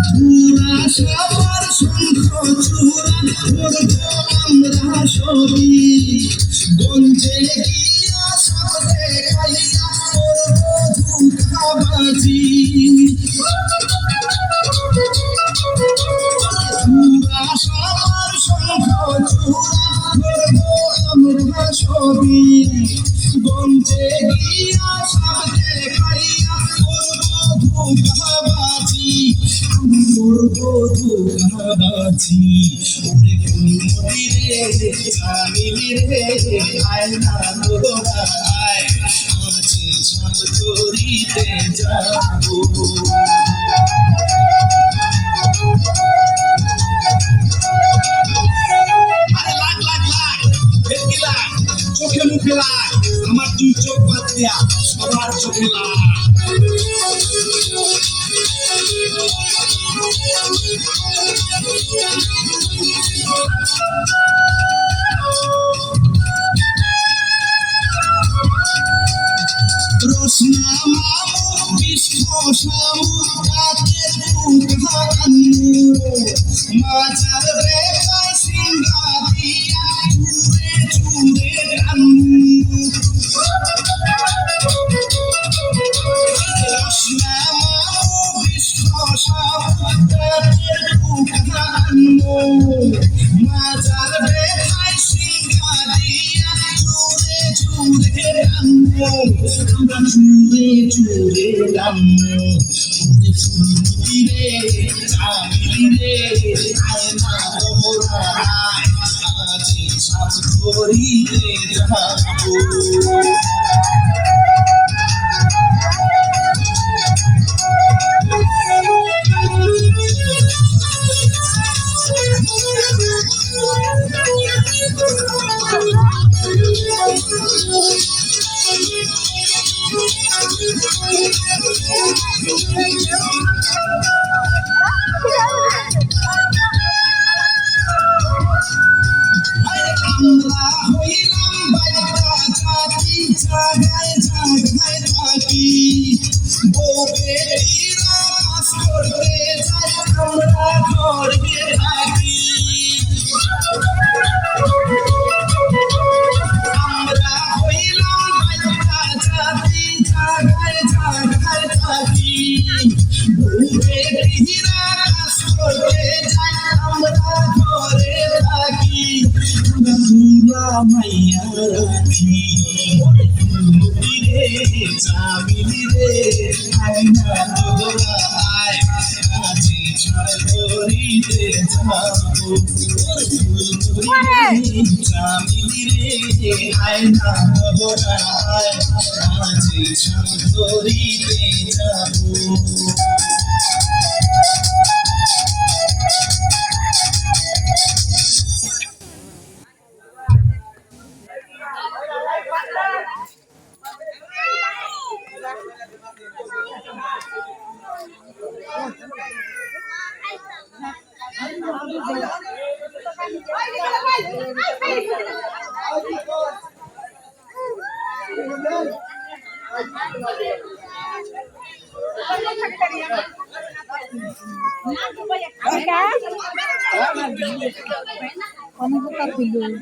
চূড়া সবার শঙ্খ চূড়া করবো আমরা সবই গঞ্জে গিয়া সব দেখাইয়া করবো ধোঁকাবাজি চূড়া সবার শঙ্খ চূড়া করবো আমরা সবই গঞ্জে গিয়া সব দেখাইয়া করবো ধোঁকাবাজি করবো ধোঁকাবাজি ওরে ফুলমতি রে জামিলি রে আয় না তোরা আয় আজ সব ধরিতে যাবো চোখে মুখে লাগ আমার দুই চোখ বাদ দিয়া সবার চোখে লাগ রসনা মামু বিষ্ণ শামু রাতের ফুকা কান্নু মাঝার রেখায় সিংহা দিয়া চুরে চুরে কান্নু রসনা মামু বিষ্ণ শামু রাতের ফুকা কান্নু মাঝার রেখায় সিংহা দিয়া চুরে চুরে কান্নু আমরা চুরে চুরে কান্নু ফুলমতি রে জামিলি রে আয় না তোরা আজ সব ধরিতে যাবো আমরা হইলাম বাইরা জাতি জাগায় জাগায় থাকি বউ বেটিরা কাজ করতে যাই আমরা ঘরে থাকি আমরা হইলাম বাইরা জাতি জাগায় জাগায় থাকি বউ বেটিরা কাজ করতে যাই আমরা ঘরে থাকি চুলা মাইয়া রাখি ফুলমতি রে জামিলি রে আয় না তোরা আয় আজ সব ধরিতে যাবো ফুলমতি রে জামিলি রে আয় না তোরা আয় আজ সব ধরিতে যাবো Kamu buka dulu.